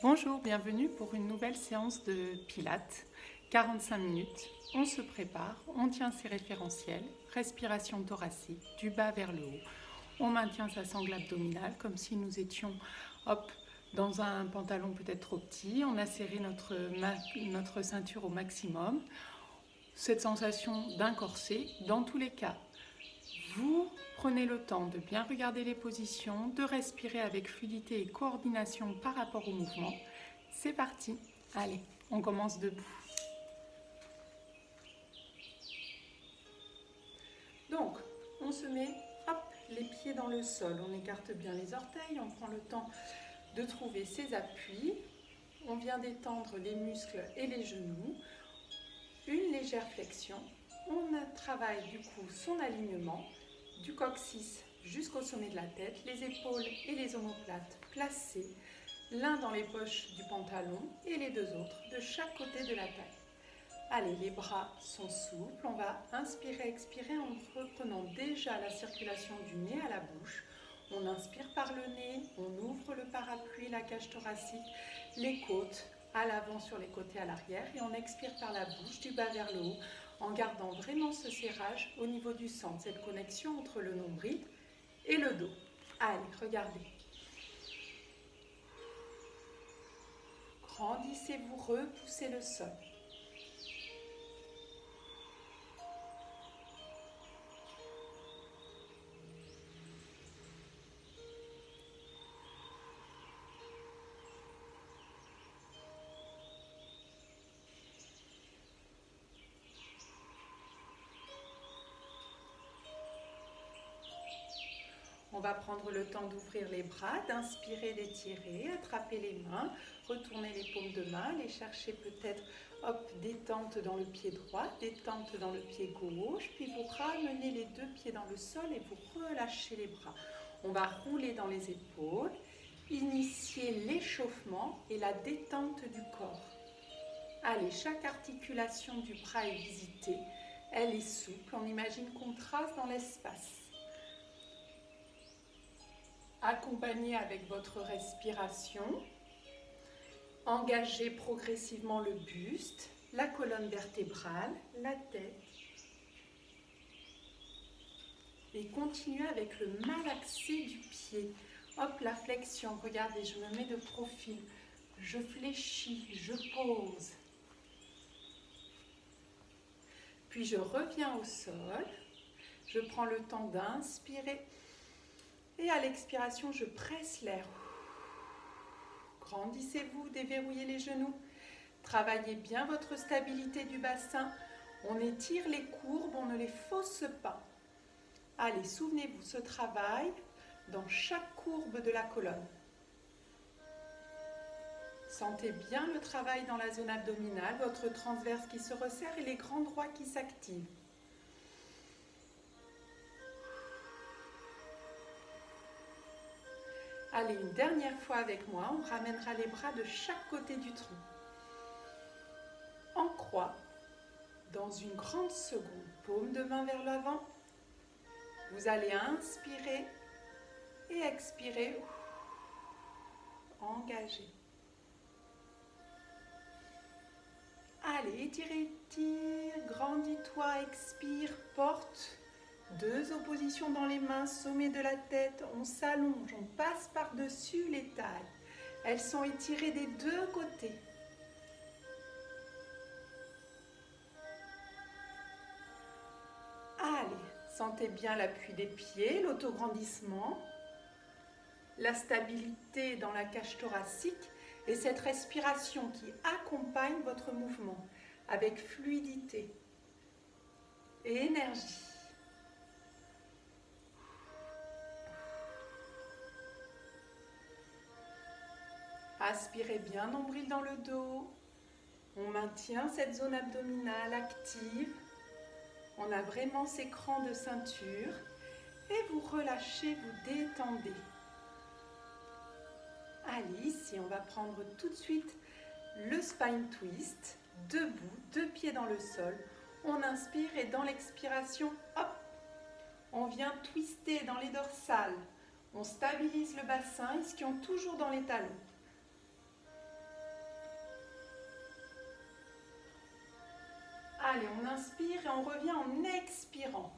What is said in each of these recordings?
Bonjour, bienvenue pour une nouvelle séance de Pilates. 45 minutes, on se prépare, on tient ses référentiels, respiration thoracique, du bas vers le haut. On maintient sa sangle abdominale comme si nous étions dans un pantalon peut-être trop petit. On a serré notre ceinture au maximum. Cette sensation d'un corset, dans tous les cas, vous prenez le temps de bien regarder les positions, de respirer avec fluidité et coordination par rapport au mouvement. C'est parti. Allez, on commence debout. Donc, on se met les pieds dans le sol. On écarte bien les orteils, on prend le temps de trouver ses appuis. On vient d'étendre les muscles et les genoux. Une légère flexion. On travaille du coup son alignement du coccyx jusqu'au sommet de la tête, les épaules et les omoplates placées, l'un dans les poches du pantalon et les deux autres de chaque côté de la taille. Allez, les bras sont souples, on va inspirer, expirer en reprenant déjà la circulation du nez à la bouche. On inspire par le nez, on ouvre le parapluie, la cage thoracique, les côtes à l'avant sur les côtés à l'arrière et on expire par la bouche du bas vers le haut en gardant vraiment ce serrage au niveau du centre, cette connexion entre le nombril et le dos. Allez, regardez. Grandissez-vous, repoussez le sol. On va prendre le temps d'ouvrir les bras, d'inspirer, d'étirer, attraper les mains, retourner les paumes de main, les chercher peut-être, détente dans le pied droit, détente dans le pied gauche, puis vous ramenez les deux pieds dans le sol et vous relâchez les bras. On va rouler dans les épaules, initier l'échauffement et la détente du corps. Allez, chaque articulation du bras est visitée, elle est souple, on imagine qu'on trace dans l'espace. Accompagnez avec votre respiration. Engagez progressivement le buste, la colonne vertébrale, la tête. Et continuez avec le malaxé du pied. Hop, la flexion. Regardez, je me mets de profil. Je fléchis, je pose. Puis je reviens au sol. Je prends le temps d'inspirer. Et à l'expiration, je presse l'air. Grandissez-vous, déverrouillez les genoux. Travaillez bien votre stabilité du bassin. On étire les courbes, on ne les fausse pas. Allez, souvenez-vous, ce travail dans chaque courbe de la colonne. Sentez bien le travail dans la zone abdominale, votre transverse qui se resserre et les grands droits qui s'activent. Allez, une dernière fois avec moi, on ramènera les bras de chaque côté du tronc. En croix, dans une grande seconde, paume de main vers l'avant. Vous allez inspirer et expirer. Engagez. Allez, étire, étire, grandis-toi, expire, porte. Deux oppositions dans les mains, sommet de la tête, on s'allonge, on passe par-dessus les tailles. Elles sont étirées des deux côtés. Allez, sentez bien l'appui des pieds, l'autograndissement, la stabilité dans la cage thoracique et cette respiration qui accompagne votre mouvement avec fluidité et énergie. Aspirez bien, nombril dans le dos. On maintient cette zone abdominale active. On a vraiment ces crans de ceinture. Et vous relâchez, vous détendez. Allez, ici, on va prendre tout de suite le spine twist. Debout, deux pieds dans le sol. On inspire et dans l'expiration, hop, on vient twister dans les dorsales. On stabilise le bassin, ischion toujours dans les talons. Allez, on inspire et on revient en expirant.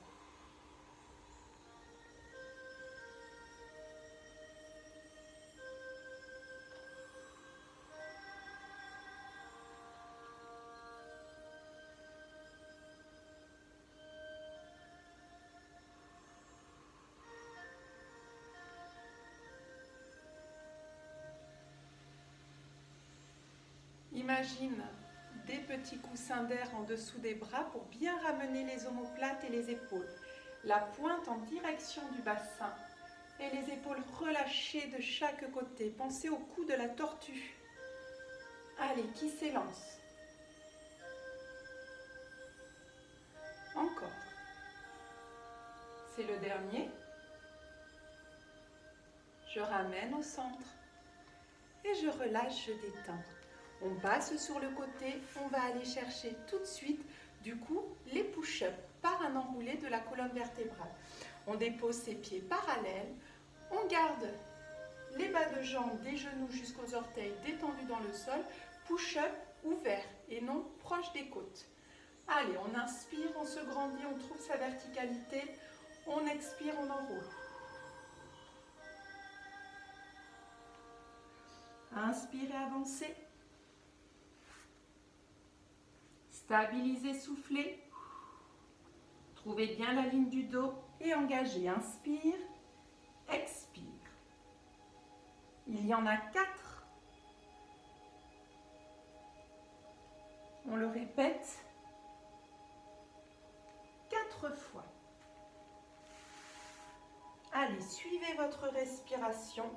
Imagine des petits coussins d'air en dessous des bras pour bien ramener les omoplates et les épaules. La pointe en direction du bassin et les épaules relâchées de chaque côté. Pensez au cou de la tortue. Allez, qui s'élance? Encore. C'est le dernier. Je ramène au centre et je relâche, je détends. On passe sur le côté, on va aller chercher tout de suite, du coup, les push-ups par un enroulé de la colonne vertébrale. On dépose ses pieds parallèles, on garde les bas de jambes des genoux jusqu'aux orteils détendus dans le sol, push-up ouvert et non proche des côtes. Allez, on inspire, on se grandit, on trouve sa verticalité, on expire, on enroule. Inspirez, avancez. Stabilisez, soufflez. Trouvez bien la ligne du dos et engagez. Inspire, expire. Il y en a 4. On le répète 4 fois. Allez, suivez votre respiration.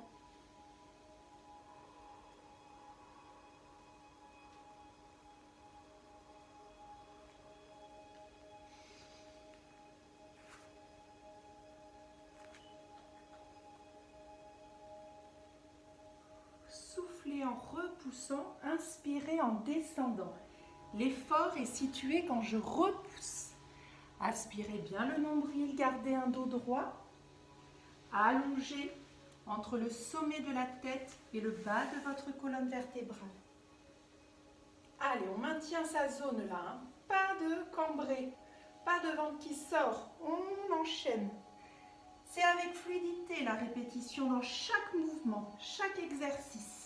Soufflez en repoussant, inspirez en descendant. L'effort est situé quand je repousse. Aspirez bien le nombril, gardez un dos droit, allongé entre le sommet de la tête et le bas de votre colonne vertébrale. Allez, on maintient sa zone là, hein. Pas de cambré, pas de ventre qui sort, on enchaîne. C'est avec fluidité la répétition dans chaque mouvement, chaque exercice.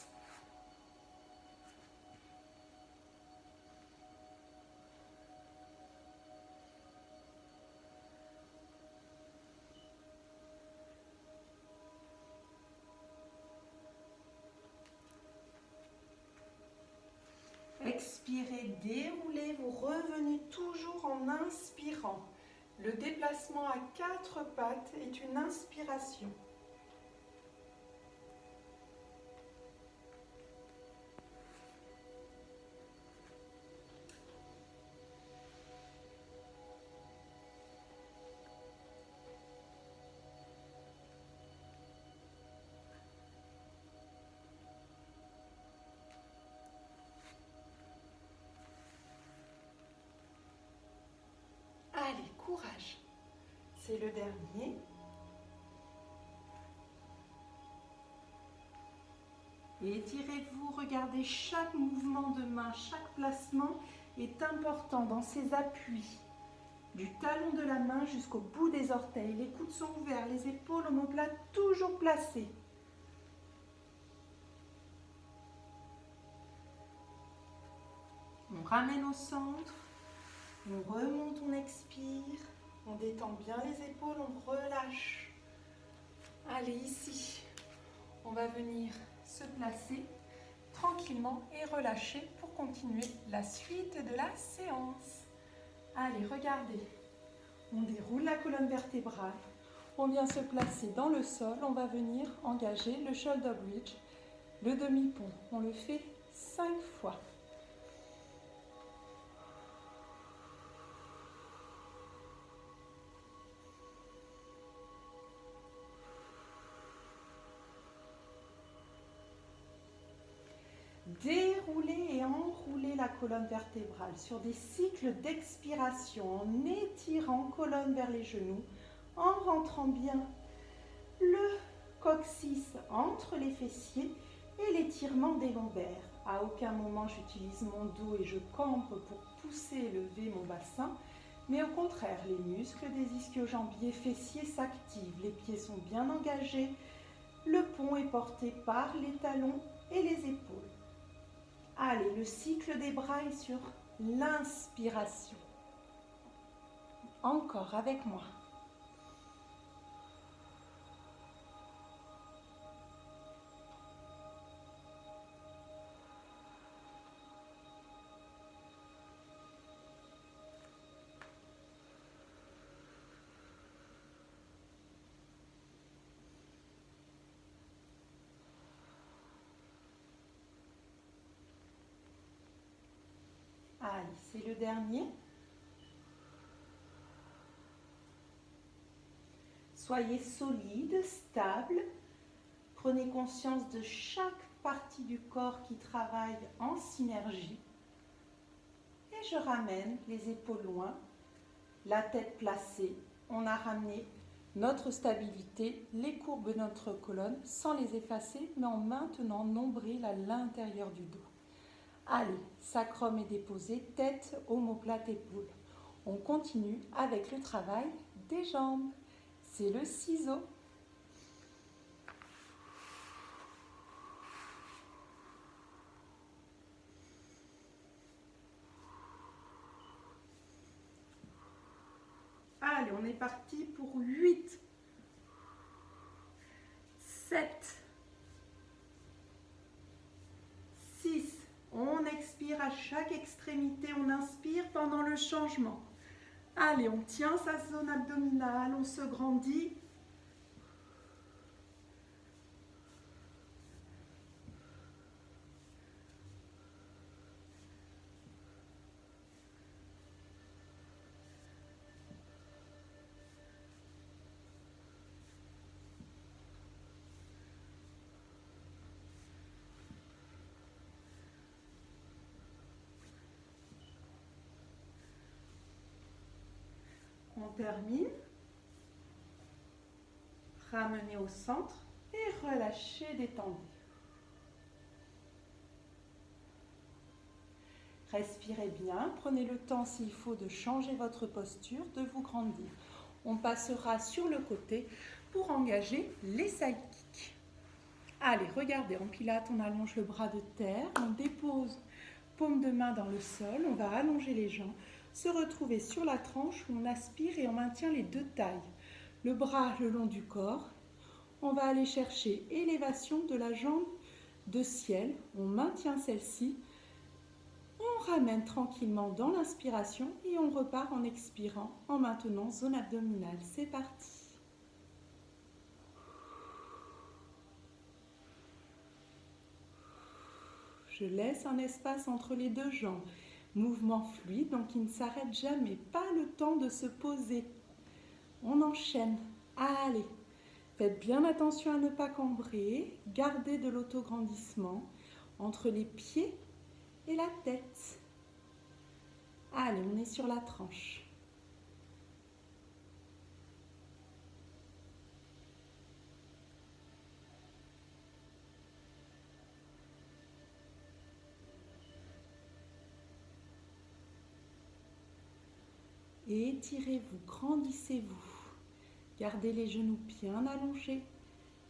Expirez, déroulez, vous revenez toujours en inspirant. Le déplacement à 4 pattes est une inspiration. Allez, courage. C'est le dernier. Et étirez-vous, regardez chaque mouvement de main, chaque placement est important dans ses appuis. Du talon de la main jusqu'au bout des orteils. Les coudes sont ouverts, les épaules omoplates toujours placées. On ramène au centre. On remonte, on expire, on détend bien les épaules, on relâche. Allez, ici, on va venir se placer tranquillement et relâcher pour continuer la suite de la séance. Allez, regardez, on déroule la colonne vertébrale, on vient se placer dans le sol, on va venir engager le shoulder bridge, le demi-pont. On le fait 5 fois. Déroulez et enroulez la colonne vertébrale sur des cycles d'expiration en étirant colonne vers les genoux, en rentrant bien le coccyx entre les fessiers et l'étirement des lombaires. À aucun moment j'utilise mon dos et je cambre pour pousser et lever mon bassin, mais au contraire, les muscles des ischio-jambiers fessiers s'activent, les pieds sont bien engagés, le pont est porté par les talons et les épaules. Allez, le cycle des bras est sur l'inspiration. Encore avec moi. Allez, c'est le dernier. Soyez solide, stable. Prenez conscience de chaque partie du corps qui travaille en synergie. Et je ramène les épaules loin, la tête placée. On a ramené notre stabilité, les courbes de notre colonne, sans les effacer, mais en maintenant nombril à l'intérieur du dos. Allez, sacrum est déposé, tête, omoplate, épaules. On continue avec le travail des jambes. C'est le ciseau. Allez, on est parti pour 8, 7, 6. On expire à chaque extrémité, on inspire pendant le changement. Allez, on tient sa zone abdominale, on se grandit. On termine. Ramenez au centre et relâchez, détendez. Respirez bien, prenez le temps s'il faut de changer votre posture, de vous grandir. On passera sur le côté pour engager les side kicks. Allez, regardez, en pilates, on allonge le bras de terre, on dépose paume de main dans le sol, on va allonger les jambes, se retrouver sur la tranche où on aspire et on maintient les deux tailles. Le bras le long du corps, on va aller chercher élévation de la jambe de ciel, on maintient celle-ci, on ramène tranquillement dans l'inspiration et on repart en expirant, en maintenant zone abdominale. C'est parti. Je laisse un espace entre les deux jambes. Mouvement fluide, donc il ne s'arrête jamais. Pas le temps de se poser. On enchaîne. Allez, faites bien attention à ne pas cambrer. Gardez de l'autograndissement entre les pieds et la tête. Allez, on est sur la tranche. Et étirez-vous, grandissez-vous. Gardez les genoux bien allongés.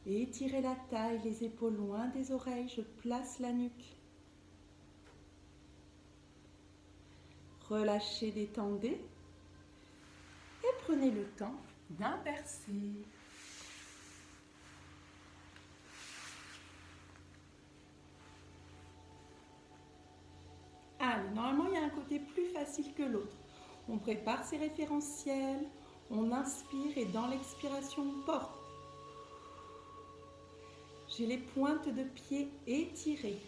Et étirez la taille, les épaules loin des oreilles. Je place la nuque. Relâchez, détendez. Et prenez le temps d'inverser. Allez, normalement, il y a un côté plus facile que l'autre. On prépare ses référentiels, on inspire et dans l'expiration, on porte. J'ai les pointes de pied étirées.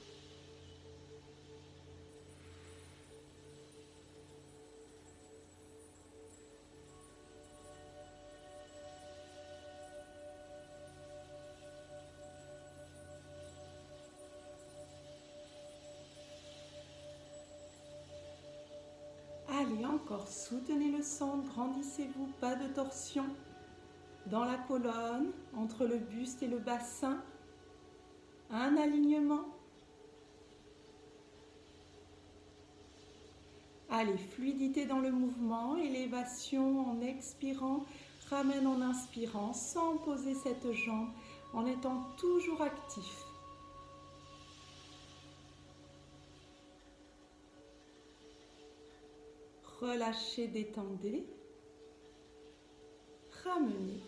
Allez, encore, soutenez le centre, grandissez-vous, pas de torsion dans la colonne, entre le buste et le bassin. Un alignement. Allez, fluidité dans le mouvement, élévation en expirant, ramène en inspirant, sans poser cette jambe, en étant toujours actif. Relâchez, détendez, ramenez.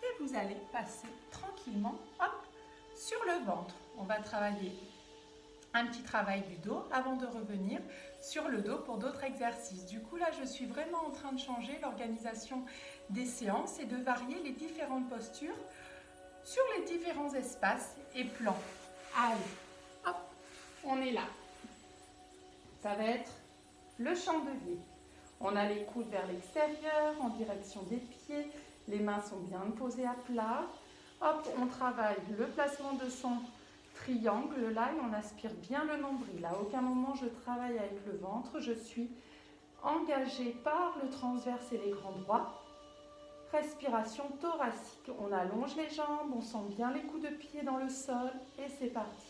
Et vous allez passer tranquillement, hop, sur le ventre. On va travailler un petit travail du dos avant de revenir sur le dos pour d'autres exercices. Du coup, là, je suis vraiment en train de changer l'organisation des séances et de varier les différentes postures sur les différents espaces et plans. Allez, hop, on est là. Ça va être le chandelier. On a les coudes vers l'extérieur, en direction des pieds. Les mains sont bien posées à plat. Hop, on travaille le placement de son triangle là et on aspire bien le nombril. À aucun moment je travaille avec le ventre. Je suis engagée par le transverse et les grands droits. Respiration thoracique. On allonge les jambes, on sent bien les coups de pied dans le sol et c'est parti.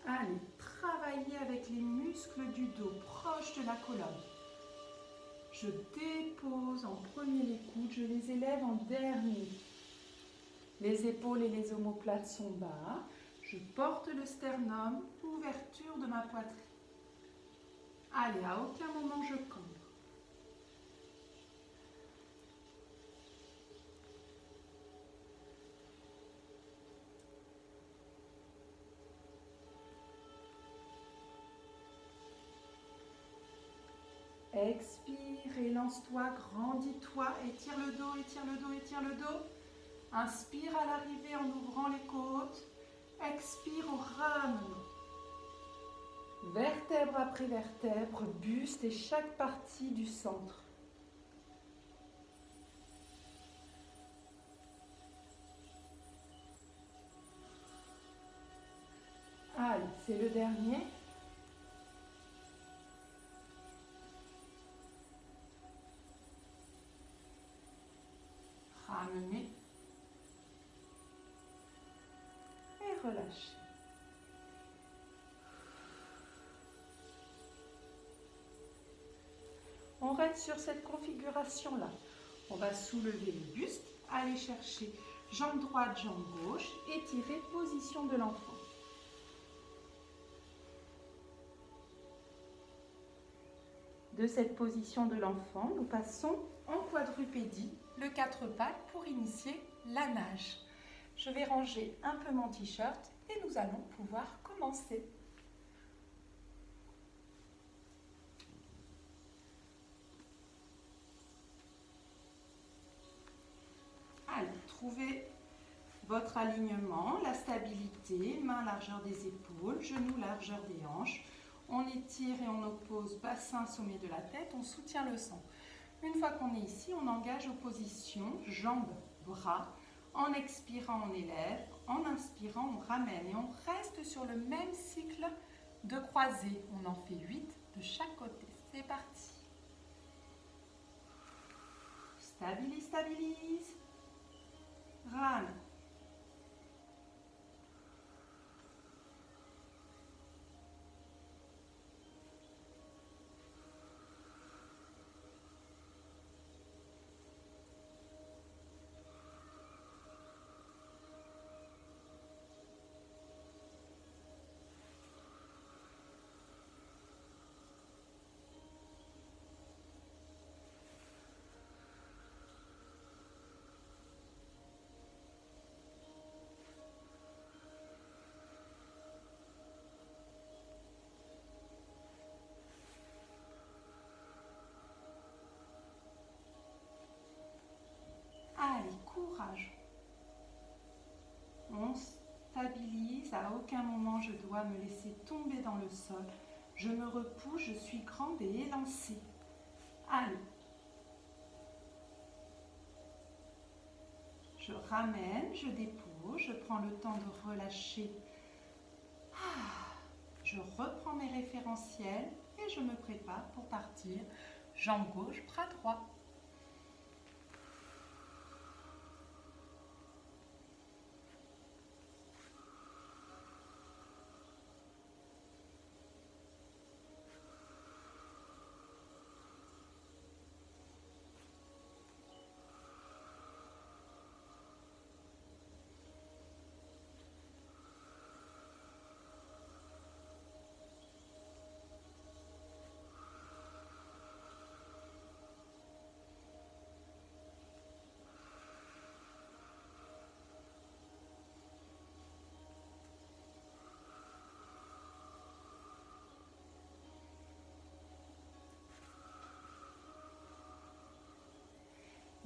Allez, travaillez avec les muscles du dos proches de la colonne. Je dépose en premier les coudes, je les élève en dernier. Les épaules et les omoplates sont bas. Je porte le sternum, ouverture de ma poitrine. Allez, à aucun moment je cambre. Expire, élance-toi, grandis-toi, étire le dos, étire le dos, étire le dos. Inspire à l'arrivée en ouvrant les côtes. Expire en ramenant. Vertèbre après vertèbre, buste et chaque partie du centre. Allez, c'est le dernier. Ramenez. Et relâchez. On reste sur cette configuration-là. On va soulever le buste, aller chercher jambe droite, jambe gauche, étirer, position de l'enfant. De cette position de l'enfant, nous passons en quadrupédie, le 4 pattes pour initier la nage. Je vais ranger un peu mon t-shirt et nous allons pouvoir commencer. Allez, trouvez votre alignement, la stabilité, main largeur des épaules, genoux largeur des hanches. On étire et on oppose bassin, sommet de la tête, on soutient le centre. Une fois qu'on est ici, on engage opposition, jambes, bras. En expirant, on élève. En inspirant, on ramène. Et on reste sur le même cycle de croisée. On en fait 8 de chaque côté. C'est parti. Stabilise, stabilise. Ramène. Allez, courage. On stabilise. À aucun moment je dois me laisser tomber dans le sol. Je me repousse, je suis grande et élancée. Allez. Je ramène, je dépose, je prends le temps de relâcher. Je reprends mes référentiels. et je me prépare pour partir. Jambe gauche, bras droit.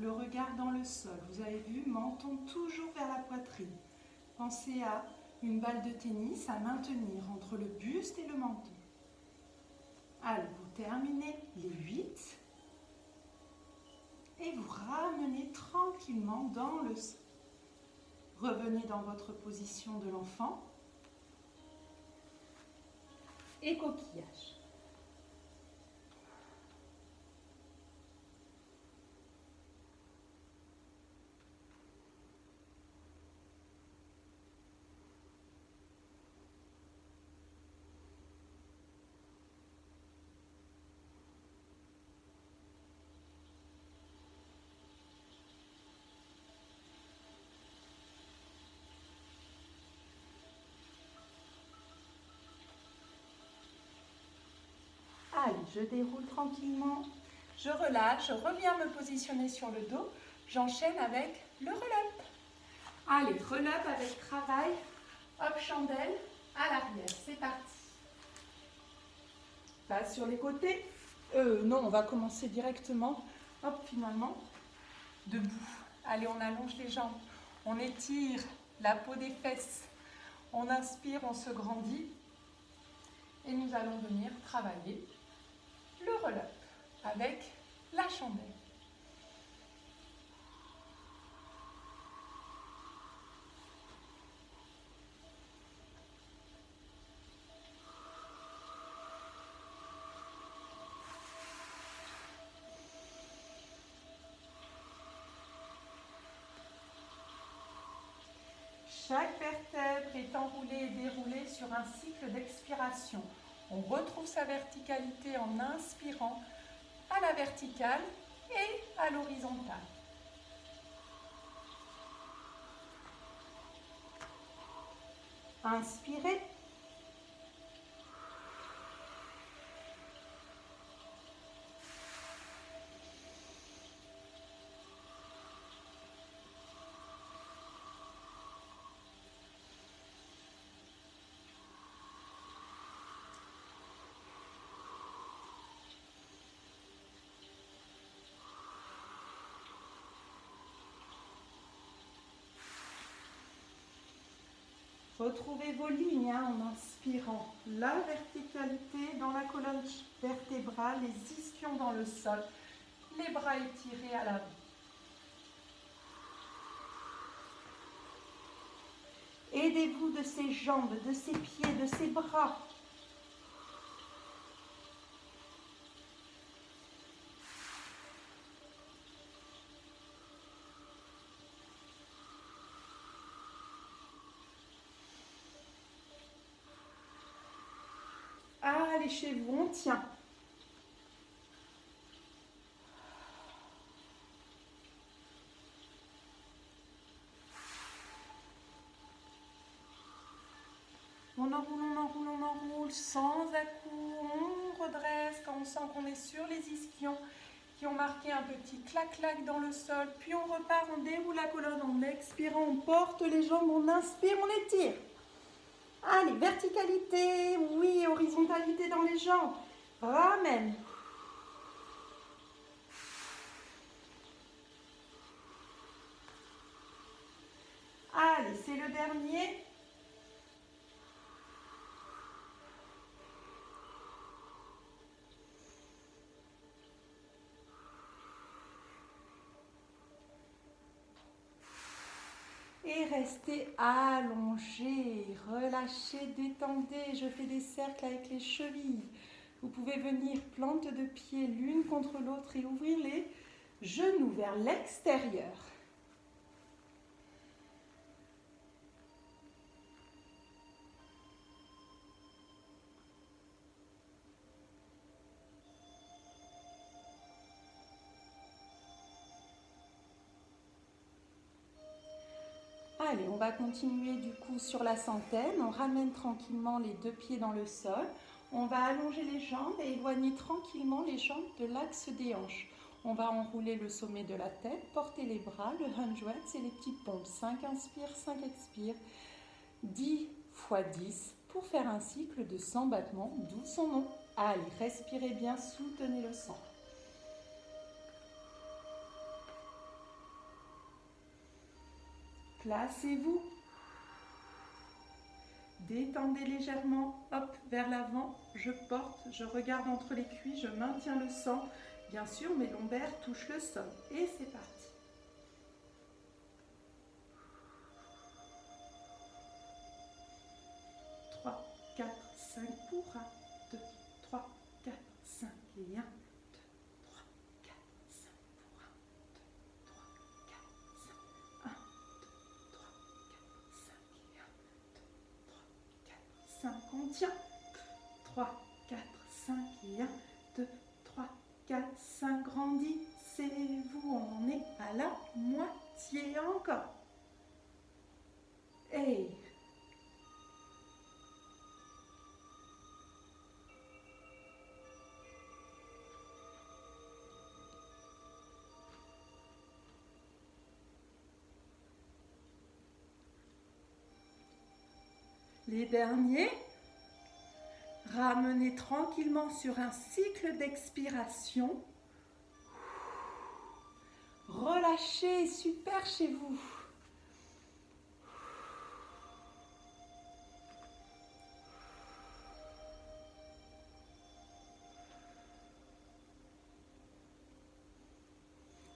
Le regard dans le sol, vous avez vu, menton toujours vers la poitrine. Pensez à une balle de tennis à maintenir entre le buste et le menton. Allez, vous terminez les 8 et vous ramenez tranquillement dans le sol. Revenez dans votre position de l'enfant et coquillage. Allez, je déroule tranquillement, je relâche, je reviens me positionner sur le dos, j'enchaîne avec le roll-up. Allez, roll-up avec travail, hop, chandelle, à l'arrière, c'est parti. Passe sur les côtés. Non, on va commencer directement, hop, finalement, debout. Allez, on allonge les jambes, on étire la peau des fesses, on inspire, on se grandit et nous allons venir travailler le roll-up avec la chandelle. Chaque vertèbre est enroulée et déroulée sur un cycle d'expiration. On retrouve sa verticalité en inspirant à la verticale et à l'horizontale. Inspirez. Retrouvez vos lignes en inspirant la verticalité dans la colonne vertébrale, les ischions dans le sol, les bras étirés à l'avant. Aidez-vous de ces jambes, de ces pieds, de ces bras. Allez chez vous, on tient. On enroule, on enroule, on enroule, sans à-coups, on redresse quand on sent qu'on est sur les ischions qui ont marqué un petit clac-clac dans le sol. Puis on repart, on déroule la colonne en expirant, on porte les jambes, on inspire, on étire. Allez, verticalité, oui, horizontalité dans les jambes. Ramène. Allez, c'est le dernier. Et restez allongé, relâchez, détendez. Je fais des cercles avec les chevilles. Vous pouvez venir plante de pied l'une contre l'autre et ouvrir les genoux vers l'extérieur. Allez, on va continuer du coup sur la centaine. On ramène tranquillement les deux pieds dans le sol. On va allonger les jambes et éloigner tranquillement les jambes de l'axe des hanches. On va enrouler le sommet de la tête, porter les bras, le hundreds et les petites pompes. 5 inspire, 5 expire, 10 fois 10 pour faire un cycle de 100 battements, d'où son nom. Allez, respirez bien, soutenez le sang. Placez-vous. Détendez légèrement, hop, vers l'avant, je porte, je regarde entre les cuisses, je maintiens le sang. Bien sûr, mes lombaires touchent le sol. Et c'est parti. 3, 4, 5 pour 1, 2, 3, 4, 5 et 1, 2, 3, 4, 5 pour 1, 2, 3, 4, 5, 1, 2, 3, 4, 5 et 1, 2, 3, 4, 5, on tient. 3, 4, 5 et 1, 2, 3, 4, 5, grandissez-vous, on est à la moitié encore. Et les derniers, ramenez tranquillement sur un cycle d'expiration. Relâchez, super chez vous.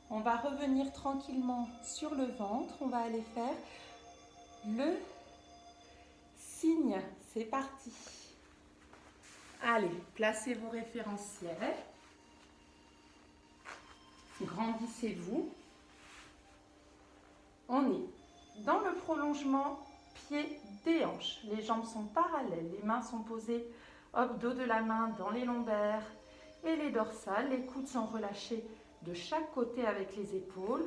On va revenir tranquillement sur le ventre. On va aller faire le signe. C'est parti. Allez, placez vos référentiels. Grandissez-vous. On est dans le prolongement pied des hanches. Les jambes sont parallèles. Les mains sont posées au dos de la main dans les lombaires et les dorsales. Les coudes sont relâchés de chaque côté avec les épaules.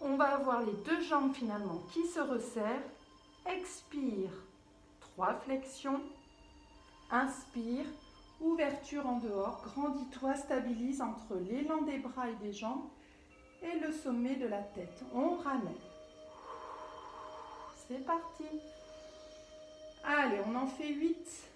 On va avoir les deux jambes finalement qui se resserrent. Expire, 3 flexions. Inspire, ouverture en dehors. Grandis-toi, stabilise entre l'élan des bras et des jambes et le sommet de la tête. On ramène. C'est parti. Allez, on en fait 8.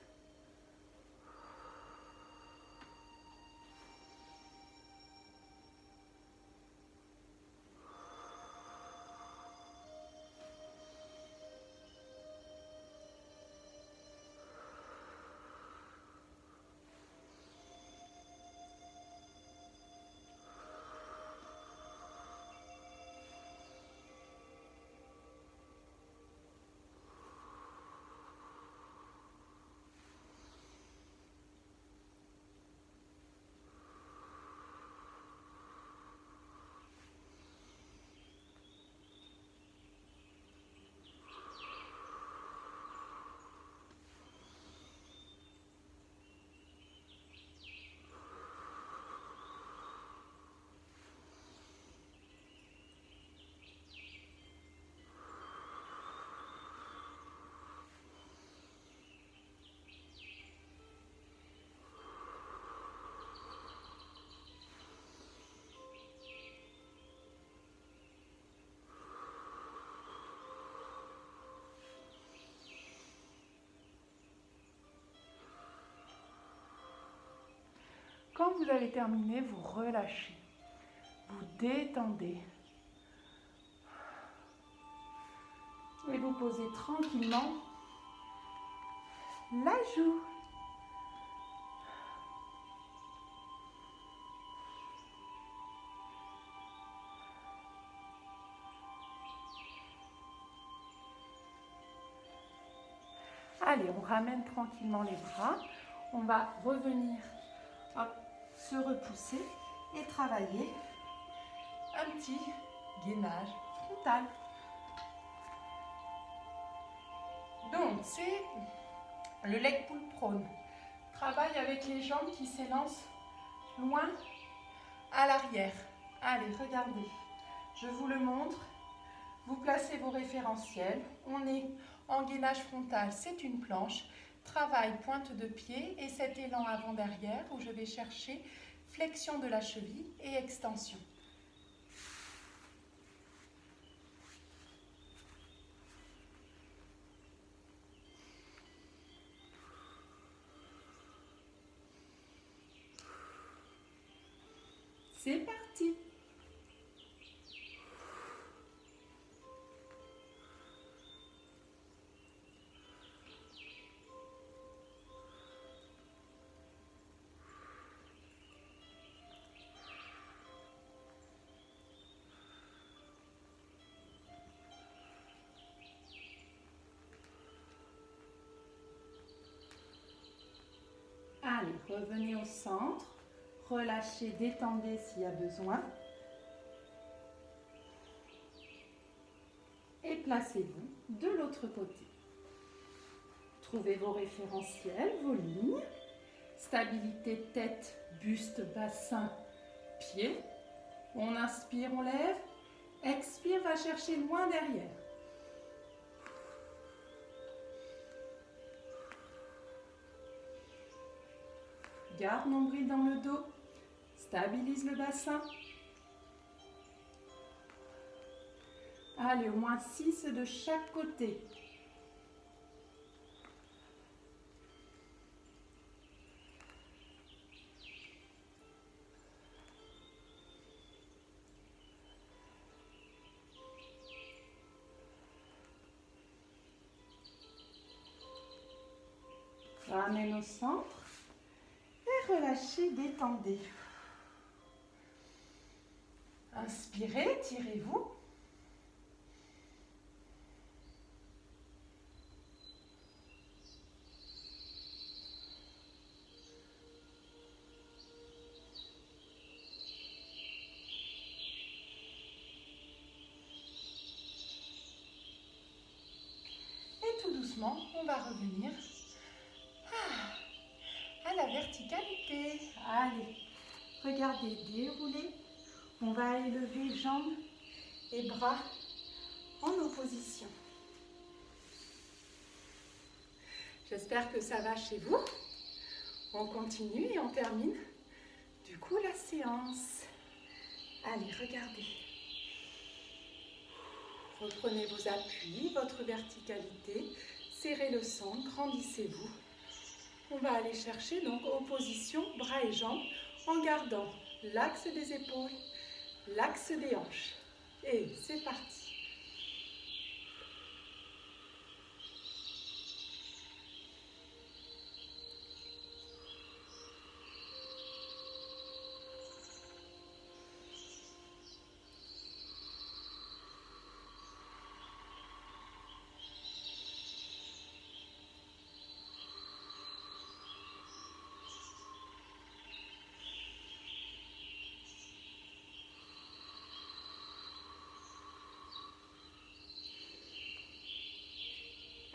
Quand vous avez terminé, vous relâchez, vous détendez et vous posez tranquillement la joue. Allez, on ramène tranquillement les bras. On va revenir Hop, se repousser et travailler un petit gainage frontal. Donc, c'est le leg pull prone. Travaille avec les jambes qui s'élancent loin à l'arrière. Allez, regardez. Je vous le montre. Vous placez vos référentiels. On est en gainage frontal, c'est une planche. Travail pointe de pied et cet élan avant-derrière où je vais chercher flexion de la cheville et extension. C'est parti. Allez, revenez au centre. Relâchez, détendez s'il y a besoin. Et placez-vous de l'autre côté. Trouvez vos référentiels, vos lignes. Stabilité tête, buste, bassin, pied. On inspire, on lève. Expire, va chercher loin derrière. Garde nombril dans le dos. Stabilise le bassin. Allez, au moins 6 de chaque côté. Ramène au centre. Et relâchez, détendez. Inspirez, tirez-vous. Et tout doucement, on va revenir à la verticalité. Allez, regardez, déroulez. On va élever jambes et bras en opposition. J'espère que ça va chez vous. On continue et on termine du coup la séance. Allez, regardez. Reprenez vos appuis, votre verticalité. Serrez le centre, grandissez-vous. On va aller chercher donc opposition bras et jambes en gardant l'axe des épaules, l'axe des hanches. Et c'est parti.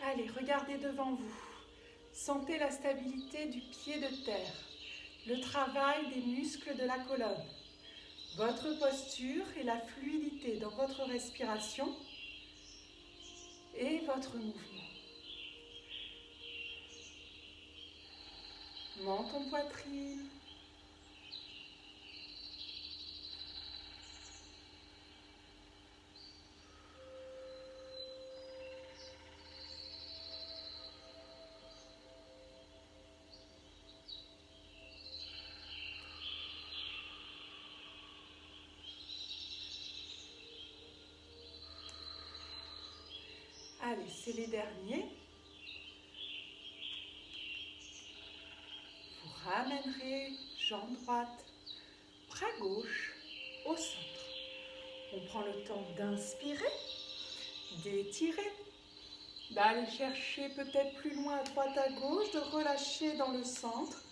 Allez, regardez devant vous. Sentez la stabilité du pied de terre, le travail des muscles de la colonne, votre posture et la fluidité dans votre respiration et votre mouvement. Menton, poitrine. Allez, c'est les derniers. Vous ramènerez jambe droite, bras gauche au centre. On prend le temps d'inspirer, d'étirer, d'aller chercher peut-être plus loin à droite à gauche, de relâcher dans le centre,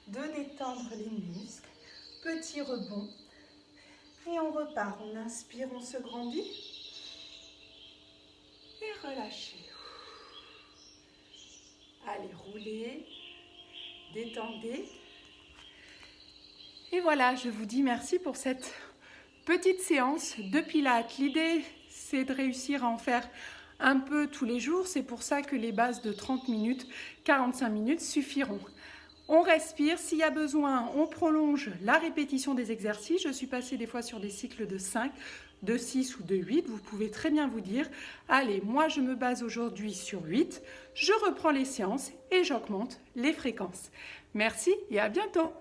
de détendre les muscles. Petit rebond. Et on repart. On inspire, on se grandit. Et relâchez. Allez, roulez. Détendez. Et voilà, je vous dis merci pour cette petite séance de pilates. L'idée, c'est de réussir à en faire un peu tous les jours. C'est pour ça que les bases de 30 minutes, 45 minutes suffiront. On respire. S'il y a besoin, on prolonge la répétition des exercices. Je suis passée des fois sur des cycles de 5, de 6 ou de 8. Vous pouvez très bien vous dire, allez, moi je me base aujourd'hui sur 8. Je reprends les séances et j'augmente les fréquences. Merci et à bientôt.